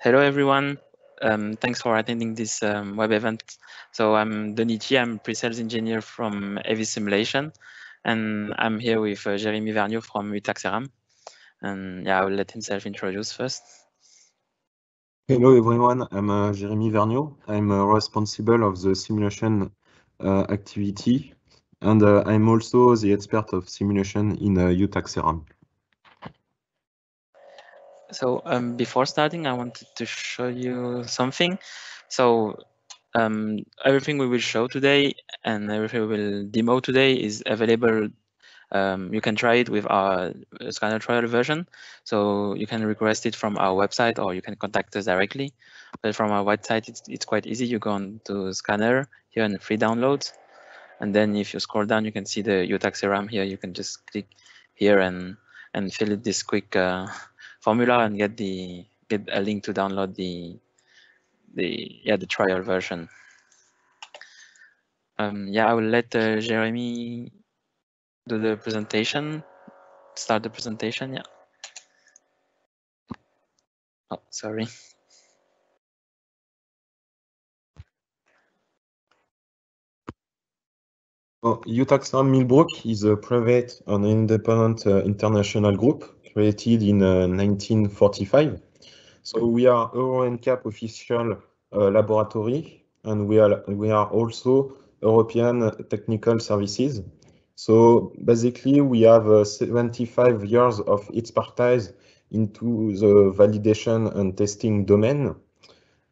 Hello, everyone. Thanks for attending this web event. So I'm Donichi, I'm pre-sales engineer from AV Simulation, and I'm here with Jérémy Vergniaud from Utaxeram. And yeah, I will let himself introduce first. Hello everyone, I'm Jérémy Vergniaud. I'm responsible of the simulation activity, and I'm also the expert of simulation in Utaxeram. So before starting, I wanted to show you something. So everything we will show today and everything we will demo today is available. You can try it with our scanner trial version. So you can request it from our website or you can contact us directly. But from our website, it's quite easy. You go on to scanner here in free downloads. And then if you scroll down, you can see the Utaxeram here. You can just click here and fill in this quick formula and get a link to download the trial version. I will let Jérémy do the presentation. Start the presentation. Yeah. Oh, sorry. Utaxeram Millbrook is a private and independent international group created in 1945. So we are Euro NCAP official laboratory, and we are also European Technical Services. So basically, we have 75 years of expertise into the validation and testing domain.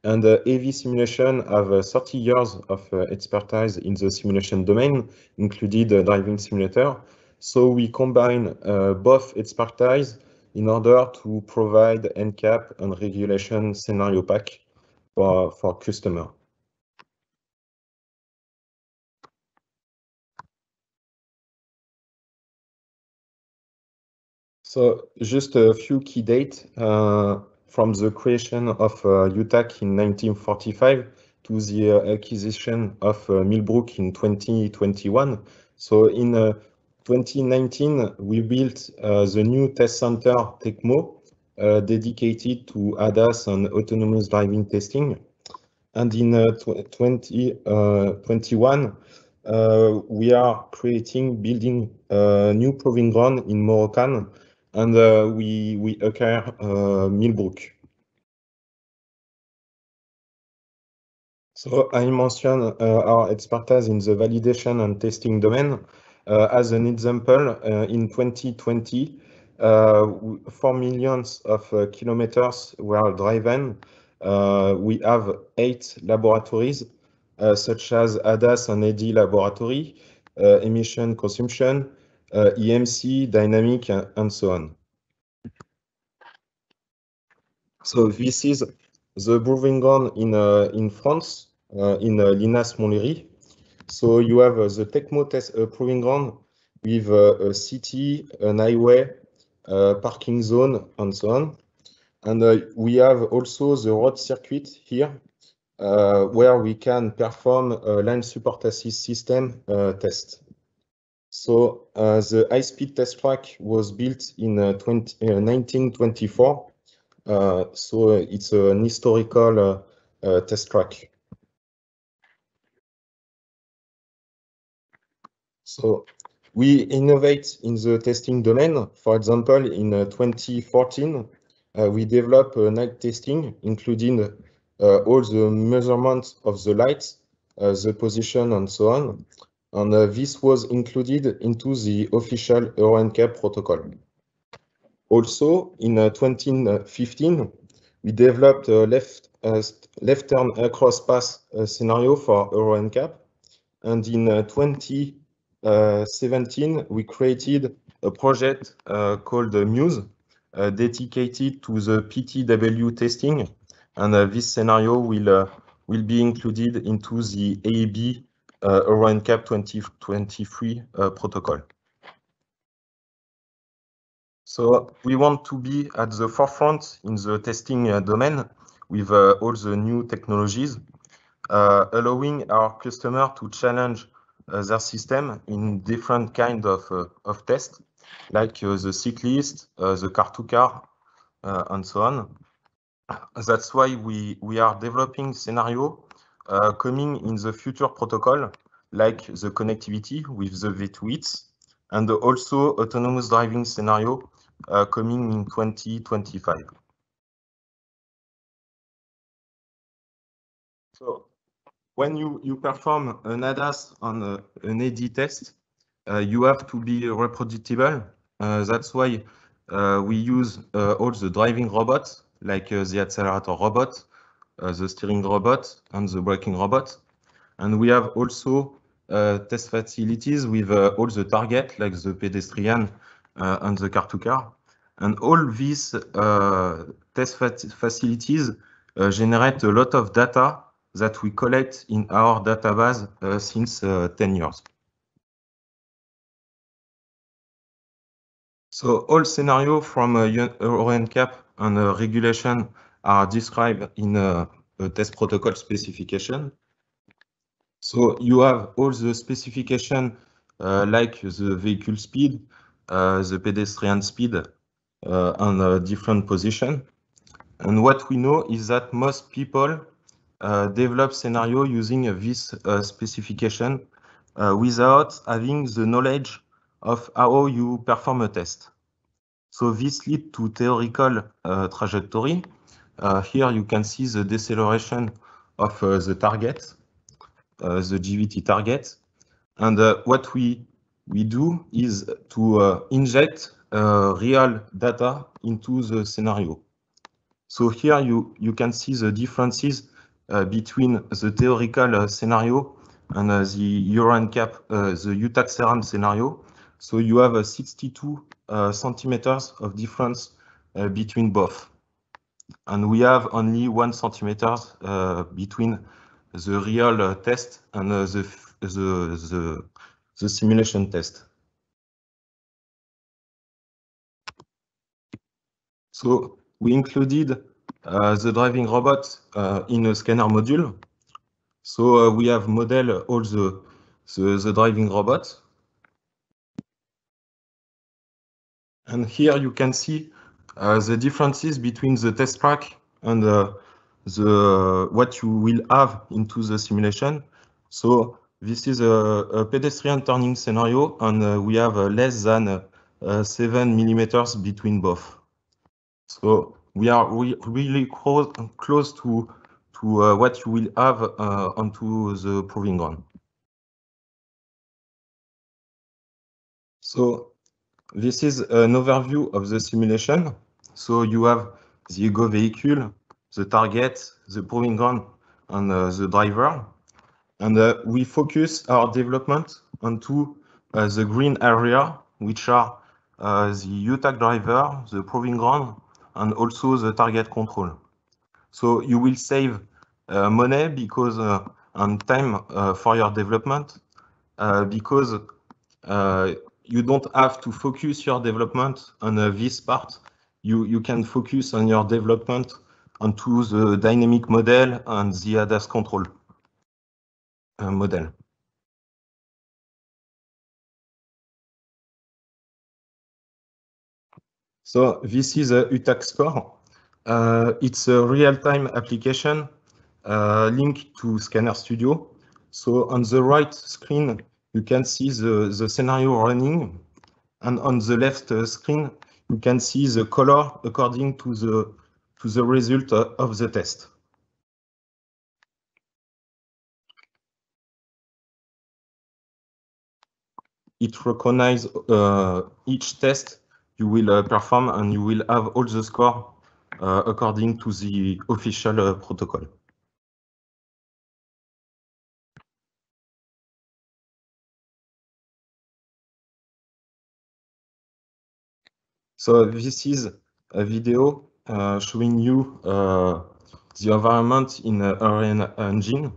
And AV simulation have 30 years of expertise in the simulation domain, included driving simulator. So we combine both expertise in order to provide NCAP and regulation scenario pack for customer. So just a few key dates from the creation of UTAC in 1945 to the acquisition of Millbrook in 2021. So in 2019, we built the new test center TECMO, dedicated to ADAS and autonomous driving testing. And in 2021, we are building a new proving ground in Moroccan, and we acquire Millbrook. So I mentioned our expertise in the validation and testing domain. As an example, in 2020, 4 million kilometers were driven. We have 8 laboratories, such as ADAS and AD laboratory, emission consumption, EMC, dynamic, and so on. So this is the proving ground in France, in Linas Montlhéry. So you have the TECMO test proving ground with a city, an highway, parking zone, and so on. And we have also the road circuit here, where we can perform a line support assist system test. So the high-speed test track was built in 1924. So it's an historical test track. So we innovate in the testing domain. For example, in 2014, we developed night testing, including all the measurements of the lights, the position, and so on. And this was included into the official Euro NCAP protocol. Also, in 2015, we developed a left turn across path scenario for Euro NCAP. And in 2017, we created a project called Muse, dedicated to the PTW testing. And this scenario will be included into the AEB Euro NCAP 2023 protocol. So we want to be at the forefront in the testing domain with all the new technologies, allowing our customer to challenge their system in different kind of tests, like the cyclist, the car-to-car, and so on. That's why we are developing scenario coming in the future protocol, like the connectivity with the V2X, and also autonomous driving scenario coming in 2025. So when you perform an ADAS on an AD test, you have to be reproducible. That's why we use all the driving robots, like the accelerator robot, the steering robot, and the braking robot. And we have also test facilities with all the targets, like the pedestrian and the car-to-car. And all these test facilities generate a lot of data that we collect in our database since 10 years. So all scenarios from Euro NCAP and regulation are described in a test protocol specification. So you have all the specification like the vehicle speed, the pedestrian speed, and different position. And what we know is that most people develop scenario using this specification without having the knowledge of how you perform a test. So this leads to theoretical trajectory. Here you can see the deceleration of the target, the GVT target. And what we do is to inject real data into the scenario. So here you can see the differences between the theoretical scenario and the Euro NCAP, the UTAC-CERAM scenario. So you have 62 centimeters of difference between both. And we have only 1 centimeter between the real test and the simulation test. So we included the driving robot in a scanner module. So we have modeled all the driving robots. And here you can see the differences between the test track and what you will have into the simulation. So this is a pedestrian turning scenario, and we have less than 7 millimeters between both. So we are really close to what you will have onto the proving ground. So this is an overview of the simulation. So you have the ego vehicle, the target, the proving ground, and the driver. And we focus our development onto the green area, which are the UTAC driver, the proving ground, and also the target control. So you will save money because and time for your development because you don't have to focus your development on this part. You can focus on your development onto the dynamic model and the ADAS control model. So this is a UTAC score. It's a real-time application linked to Scanner Studio. So on the right screen, you can see the scenario running. And on the left screen, you can see the color according to the result of the test. It recognizes each test you will perform, and you will have all the score according to the official protocol. So this is a video showing you the environment in Unreal Engine.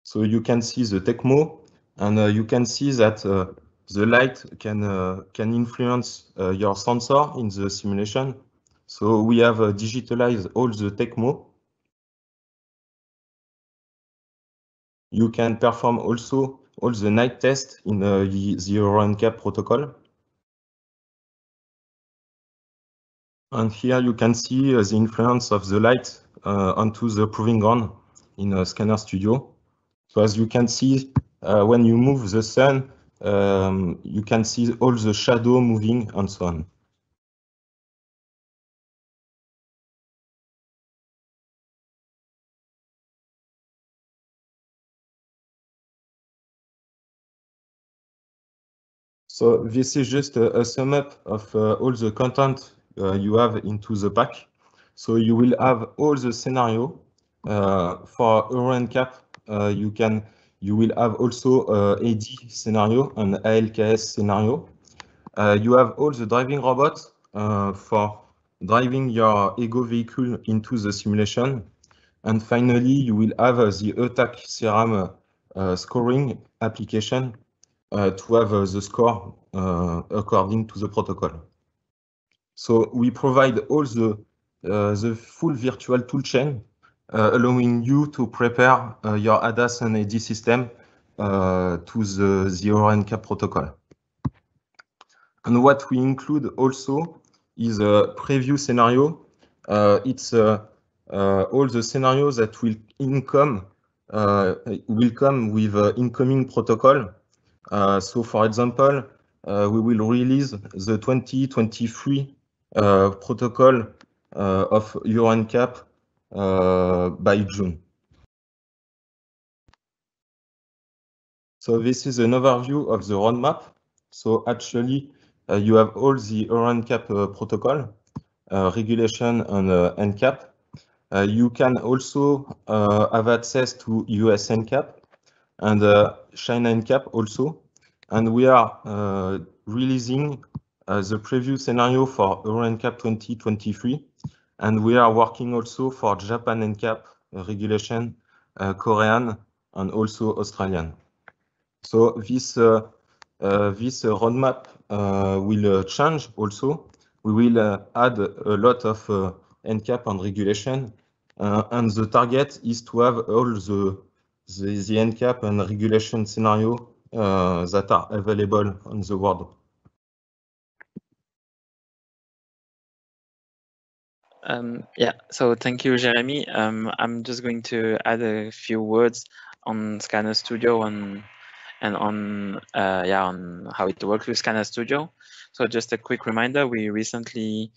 So you can see the Tecmo, and you can see that the light can influence your sensor in the simulation. So we have digitalized all the Tecmo. You can perform also all the night tests in the Euro NCAP protocol. And here you can see the influence of the light onto the proving ground in Scanner Studio. So as you can see, when you move the sun, you can see all the shadow moving and so on. So this is just a sum up of all the content you have into the pack. So you will have all the scenario for Euro NCAP. You will have also AD scenario and ALKS scenario. You have all the driving robots for driving your Ego vehicle into the simulation. And finally, you will have the attack theorem scoring application to have the score according to the protocol. So we provide all the full virtual toolchain, allowing you to prepare your ADAS and AD system to the Euro NCAP protocol. And what we include also is a preview scenario. It's all the scenarios that will come with incoming protocol. So for example, we will release the 2023 protocol of Euro NCAP by June. So this is an overview of the roadmap. So actually, you have all the Euro NCAP protocol, regulation and NCAP. You can also have access to US NCAP and China NCAP also. And we are releasing the preview scenario for Euro NCAP 2023. And we are working also for Japan NCAP regulation, Korean, and also Australian. So this roadmap will change also. We will add a lot of NCAP and regulation, and the target is to have all the NCAP and regulation scenario that are available on the world. Yeah, so thank you, Jeremy. I'm just going to add a few words on Scanner Studio and on on how it works with Scanner Studio. So just a quick reminder, we recently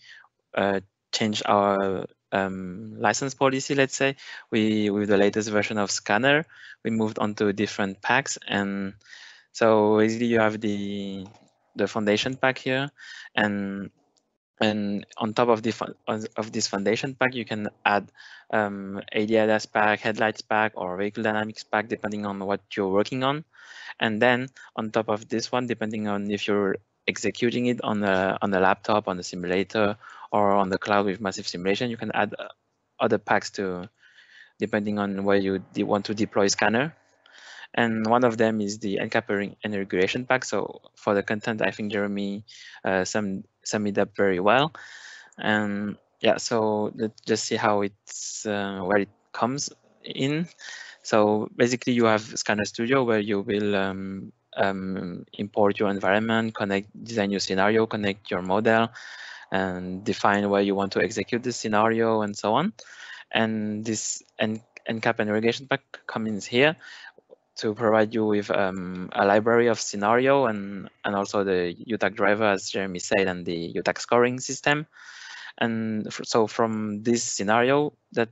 changed our license policy, let's say. With the latest version of Scanner, we moved on to different packs, and so basically you have the foundation pack here, and on top of this foundation pack, you can add ADAS pack, headlights pack, or vehicle dynamics pack, depending on what you're working on. And then on top of this one, depending on if you're executing it on a laptop, on the simulator, or on the cloud with massive simulation, you can add other packs to, depending on where you want to deploy Scanner. And one of them is the NCAP and regulation pack. So for the content, I think Jeremy summed it up very well. And yeah, so let's just see how it's where it comes in. So basically, you have Scanner Studio where you will import your environment, design your scenario, connect your model, and define where you want to execute the scenario, and so on. And this NCAP and regulation pack comes here to provide you with a library of scenario and also the UTAC driver, as Jeremy said, and the UTAC scoring system. And so from this scenario that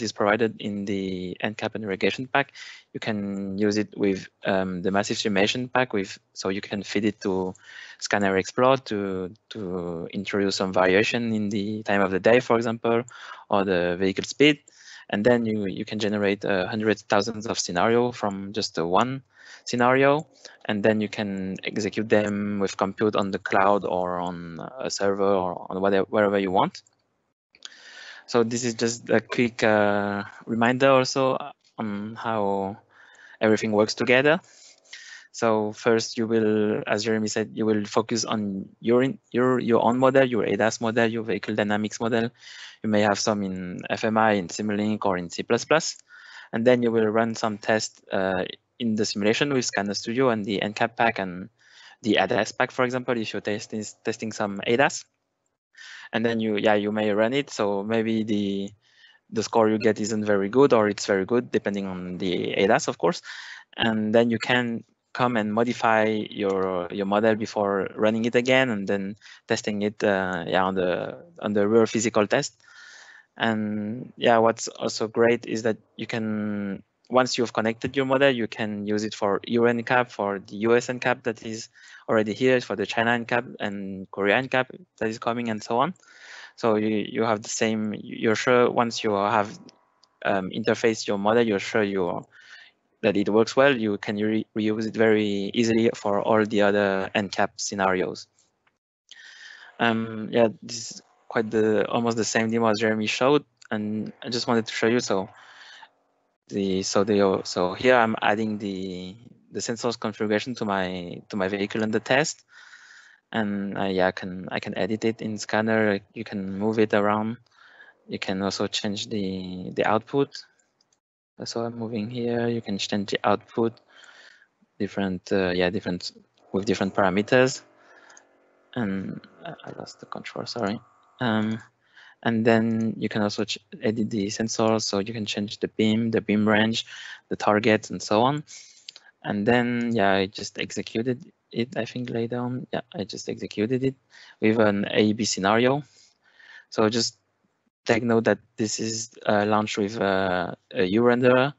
is provided in the NCAP and regulation pack, you can use it with the massive simulation pack, so you can feed it to Scanner Explore to introduce some variation in the time of the day, for example, or the vehicle speed. And then you can generate hundreds, thousands of scenarios from just one scenario, and then you can execute them with compute on the cloud or on a server or on wherever you want. So this is just a quick reminder also on how everything works together. So first, you will, as Jeremy said, you will focus on your own model, your ADAS model, your vehicle dynamics model. You may have some in FMI, in Simulink, or in C++. And then you will run some tests in the simulation with Scanner Studio and the NCAP pack and the ADAS pack, for example, if you're testing some ADAS. and then you may run it. So maybe the score you get isn't very good, or it's very good, depending on the ADAS, of course. And then you can come and modify your model before running it again, and then testing it on the real physical test. And yeah, what's also great is that you can, once you've connected your model, you can use it for Euro NCAP, for the US NCAP that is already here, for the China NCAP and Korea NCAP that is coming, and so on. So you have the same, you're sure once you have interface your model, you're sure that it works well, you can reuse it very easily for all the other NCAP scenarios. Yeah, this is quite almost the same demo as Jeremy showed, and I just wanted to show you. So here I'm adding the sensors configuration to my vehicle in the test, and I can edit it in Scanner. You can move it around. You can also change the output. So I'm moving here. You can change the output different with different parameters. And I lost the control, sorry. And then you can also edit the sensors, so you can change the beam range, the targets, and so on. And then I just executed it, I think later on. Yeah, I just executed it with an A/B scenario. So just take note that this is launched with a URenderer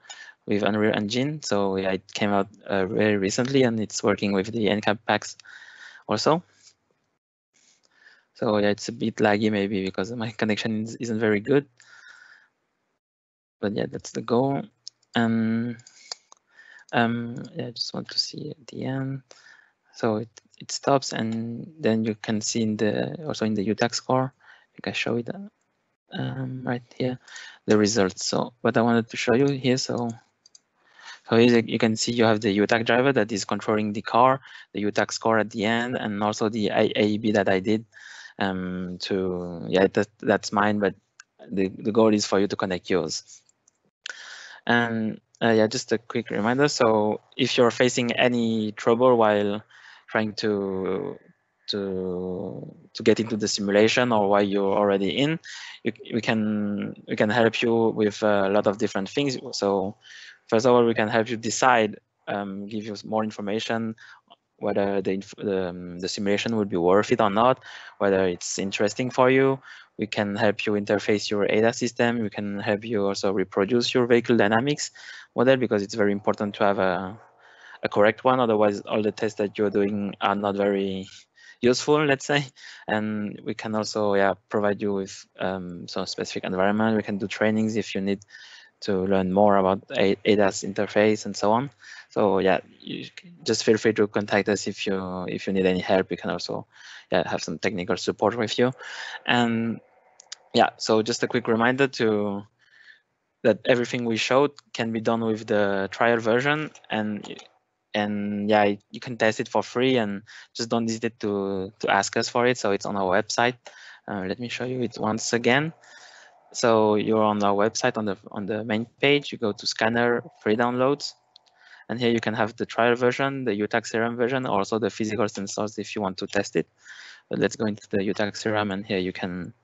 with Unreal Engine. So it came out very recently, and it's working with the NCAP packs also. So it's a bit laggy maybe because my connection isn't very good. But that's the goal. And I just want to see at the end. So it stops, and then you can see also in the UTAC score. I think I show it right here, the results. So what I wanted to show you here, so here you can see you have the UTAC driver that is controlling the car, the UTAC score at the end, and also the AEB that I did. That's mine, but the goal is for you to connect yours. And just a quick reminder. So if you're facing any trouble while trying to get into the simulation, or while you're already in, we can help you with a lot of different things. So first of all, we can help you decide, give you more information, whether the simulation would be worth it or not, whether it's interesting for you. We can help you interface your ADAS system. We can help you also reproduce your vehicle dynamics model, because it's very important to have a correct one. Otherwise, all the tests that you're doing are not very useful, let's say. And we can also provide you with some specific environment. We can do trainings if you need to learn more about ADAS interface and so on. So you just feel free to contact us if you need any help. We can also have some technical support with you. And so just a quick reminder that everything we showed can be done with the trial version, and you can test it for free, and just don't hesitate to ask us for it. So it's on our website. Let me show you it once again. So you're on our website on the main page. You go to Scanner, free downloads, and here you can have the trial version, the UTAC Serum version, or also the physical sensors if you want to test it. But let's go into the UTAC Serum, and here you can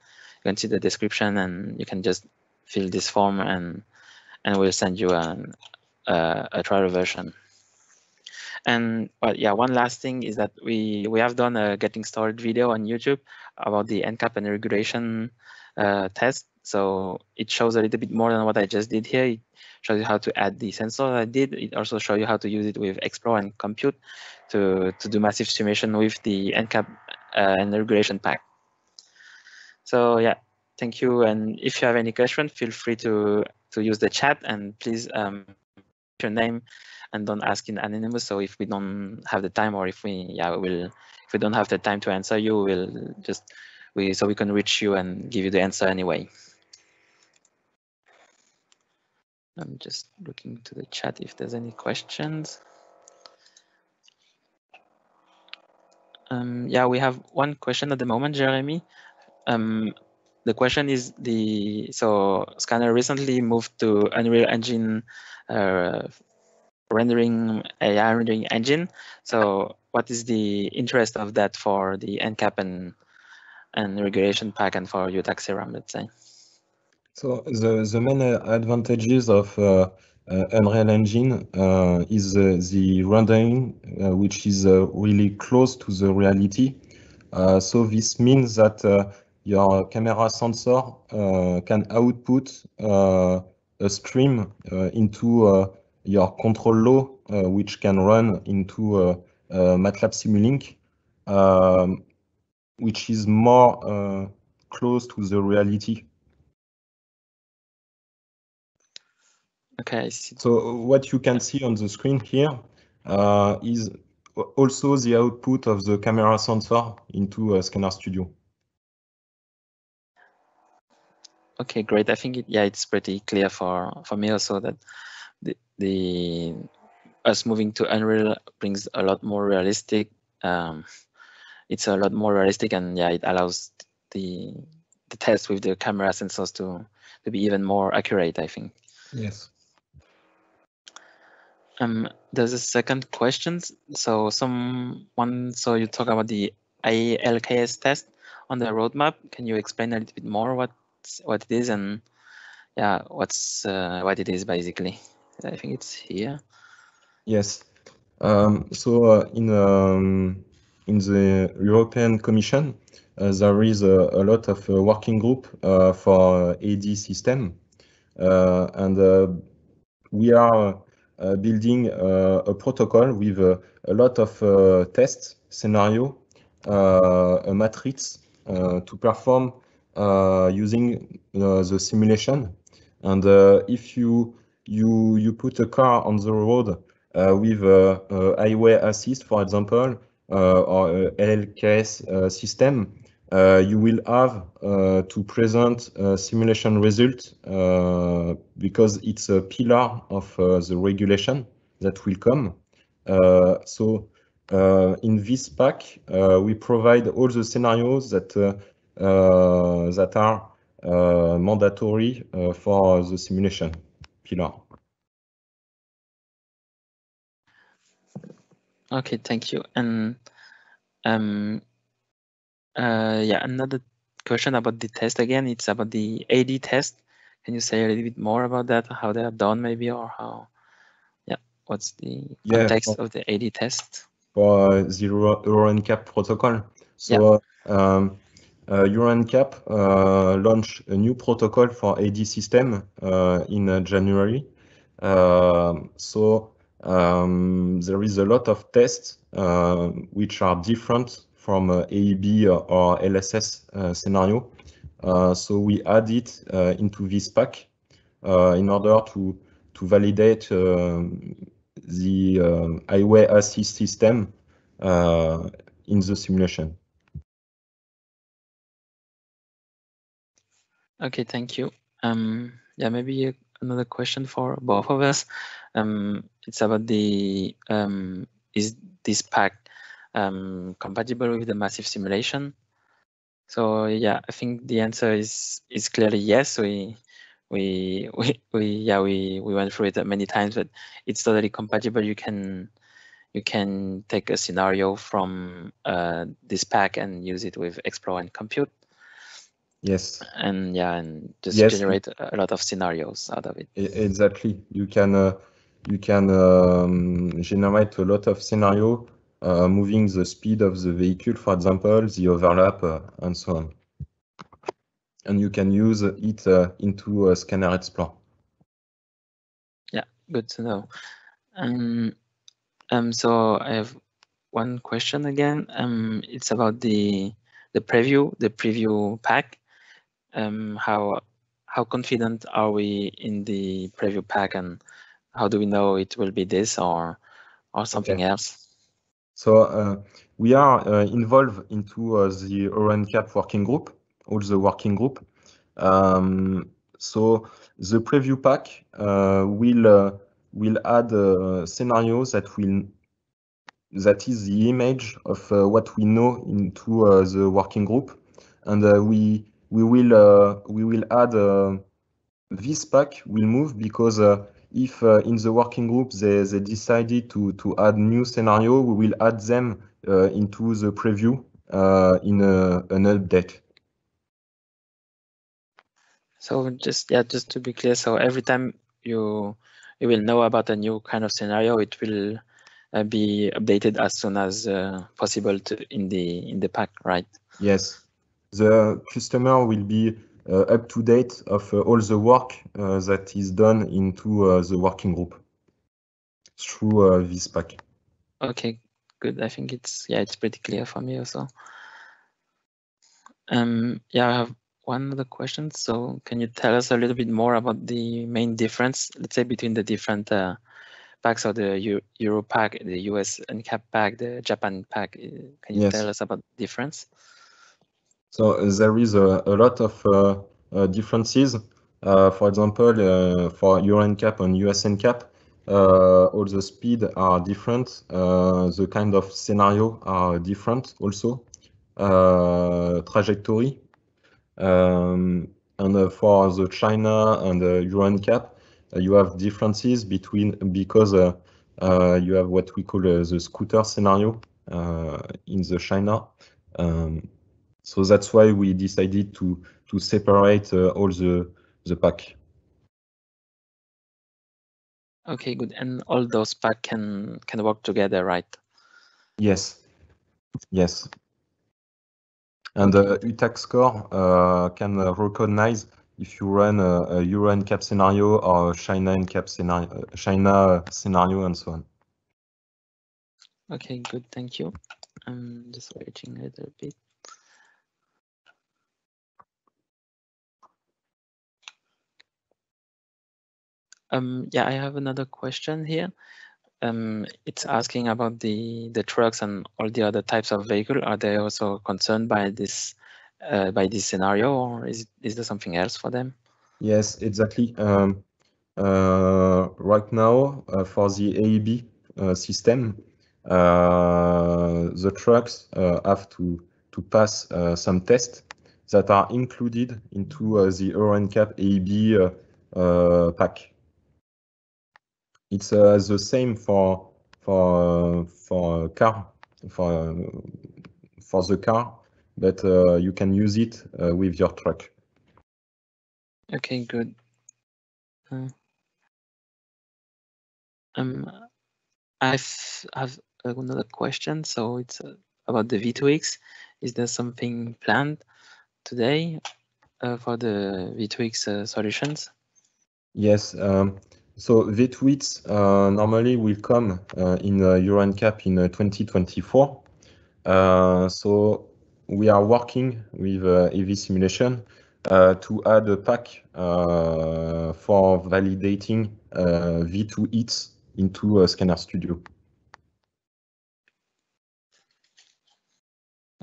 see the description, and you can just fill this form, and we'll send you a trial version. And one last thing is that we have done a getting started video on YouTube about the NCAP and regulation test. So it shows a little bit more than what I just did here. It shows you how to add the sensor I did. It also shows you how to use it with Explore and Compute to do massive simulation with the NCAP and regulation pack. So thank you. And if you have any question, feel free to use the chat, and please your name and don't ask in anonymous. So if we don't have the time, or if we don't have the time to answer you, we'll just so we can reach you and give you the answer anyway. I'm just looking to the chat if there's any questions. We have one question at the moment, Jeremy. The question is so Scanner recently moved to Unreal Engine AI rendering engine. So what is the interest of that for the NCAP and regulation pack and for Utaxeram, let's say. So the main advantages of Unreal Engine is the rendering, which is really close to the reality. So this means that your camera sensor can output a stream into your control law, which can run into MATLAB Simulink, which is more close to the reality. Okay. So what you can see on the screen here is also the output of the camera sensor into Scanner Studio. Okay, great. I think it's pretty clear for me also that the us moving to Unreal brings a lot more realistic. It's a lot more realistic, and it allows the test with the camera sensors to be even more accurate, I think. Yes. There's a second question. So you talk about the ALKS test on the roadmap. Can you explain a little bit more what it is and what it is basically? I think it's here. Yes. So in the European Commission, there is a lot of working group for AD system, and we are building a protocol with a lot of test scenario, a matrix to perform using the simulation. And if you put a car on the road with a highway assist, for example, or LKS system, you will have to present a simulation result because it's a pillar of the regulation that will come. So in this pack, we provide all the scenarios that are mandatory for the simulation pillar. Okay, thank you. And another question about the test again. It's about the AD test. Can you say a little bit more about that? How they are done, maybe, or how? What's the context of the AD test? For the Euro NCAP protocol. So Euro NCAP launched a new protocol for AD system in January. So there is a lot of tests which are different from AEB or LSS scenario. So we add it into this pack in order to validate the highway assist system in the simulation. Okay, thank you. Maybe another question for both of us. It's about the is this pack compatible with the massive simulation? So I think the answer is clearly yes. We went through it many times, but it's totally compatible. You can take a scenario from this pack and use it with Explore and Compute. Yes. And just generate a lot of scenarios out of it. Exactly. You can generate a lot of scenario moving the speed of the vehicle, for example, the overlap, and so on. And you can use it into Scanner Explore. Yeah, good to know. So I have one question again. It's about the preview pack. How confident are we in the preview pack, and how do we know it will be this or something else? So we are involved into the Euro NCAP working group, all the working group. So the preview pack will add scenarios that is the image of what we know into the working group, and we will add this pack will move because if in the working group they decided to add new scenario, we will add them into the preview in an update. So just to be clear, so every time you will know about a new kind of scenario, it will be updated as soon as possible in the pack, right? Yes, the customer will be up to date of all the work that is done into the working group through this pack. Okay, good. I think it's pretty clear for me also. Yeah, I have one other question. So can you tell us a little bit more about the main difference, let's say, between the different packs, or the Euro pack, the US NCAP pack, the Japan pack? Can you tell us about the difference? So there is a lot of differences. For example, for Euro NCAP and US NCAP, all the speed are different. The kind of scenario are different also. Trajectory. And for the China and Euro NCAP, you have differences because you have what we call the scooter scenario in the China. So that's why we decided to separate all the pack. Okay, good. And all those pack can work together, right? Yes. Yes. And UTAC score can recognize if you run a Euro NCAP scenario or a China NCAP scenario, China scenario, and so on. Okay, good. Thank you. I'm just waiting a little bit. Yeah, I have another question here. It's asking about the trucks and all the other types of vehicle. Are they also concerned by this scenario, or is there something else for them? Yes, exactly. Right now, for the AEB system, the trucks have to pass some tests that are included into the Euro NCAP AEB pack. It's the same for car for the car, but you can use it with your truck. Okay, good. I have another question. So it's about the V2X. Is there something planned today for the V2X solutions? Yes. So V2X normally will come in Euro NCAP in 2024. So we are working with AV Simulation to add a pack for validating V2X into Scanner Studio.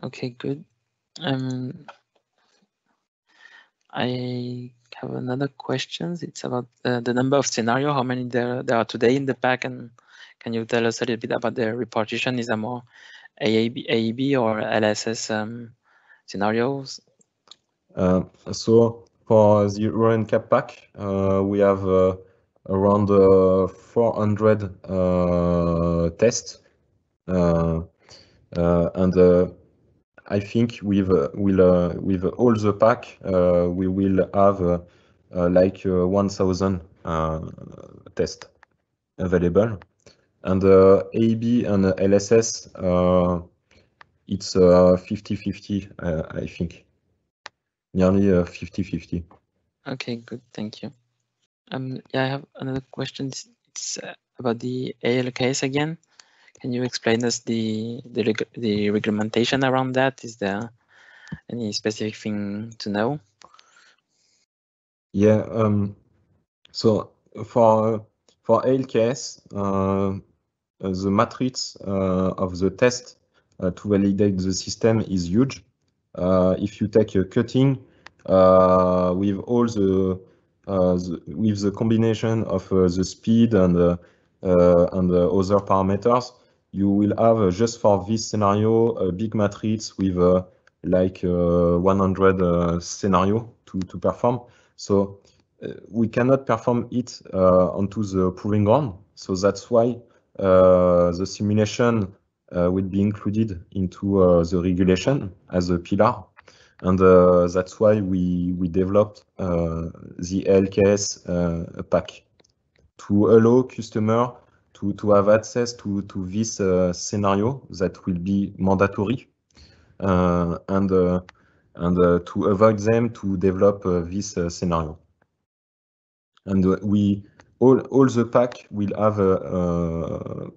Okay, good. I have another question. It's about the number of scenario, how many there are today in the pack, and can you tell us a little bit about the repartition? Is there more AEB or LSS scenarios? So for the Euro NCAP pack, we have around 400 tests, and I think with all the pack, we will have like 1,000 tests available. And AEB and LSS, it's 50-50, I think. Nearly 50-50. Okay, good. Thank you. Yeah, I have another question. It's about the AL case again. Can you explain us the regulation around that? Is there any specific thing to know? Yeah. So for ALKS, the matrix of the test to validate the system is huge. If you take a cutting with all with the combination of the speed and the other parameters, you will have just for this scenario a big matrix with like 100 scenario to perform. So we cannot perform it onto the proving ground. So that's why the simulation will be included into the regulation as a pillar. And that's why we developed the LKS pack to allow customer to have access to this scenario that will be mandatory, and to avoid them to develop this scenario. And all the pack will have a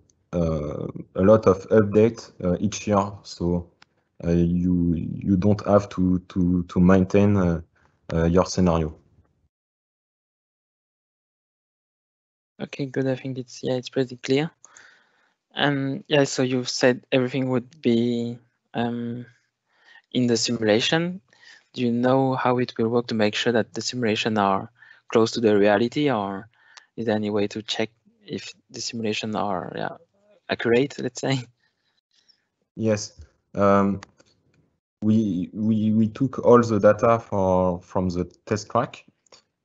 lot of update each year, so you don't have to maintain your scenario. Okay, good. I think it's pretty clear. And yeah, so you've said everything would be in the simulation. Do you know how it will work to make sure that the simulation are close to the reality, or is there any way to check if the simulation are accurate, let's say? Yes. We took all the data from the test track,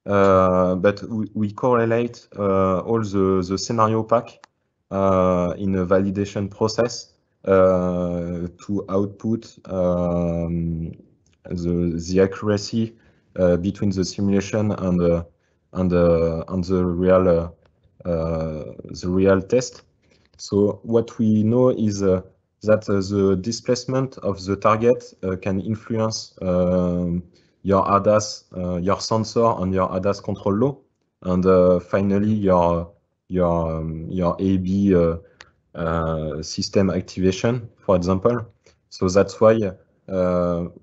but we correlate all the scenario pack in a validation process to output the accuracy between the simulation and the real test. So what we know is that the displacement of the target can influence your ADAS, your sensor, and your ADAS control law, and finally your AB system activation, for example. So that's why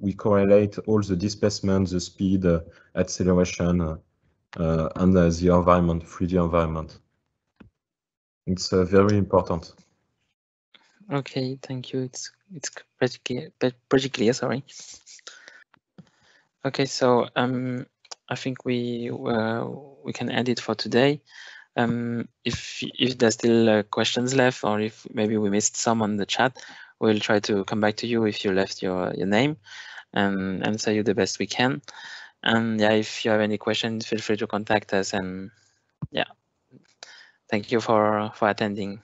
we correlate all the displacement, the speed, acceleration, and the environment, 3D environment. It's very important. Okay, thank you. It's pretty clear. Sorry. Okay, so I think we can end it for today. If there's still questions left, or if maybe we missed some on the chat, we'll try to come back to you if you left your name and answer you the best we can. And yeah, if you have any questions, feel free to contact us. And yeah, thank you for attending.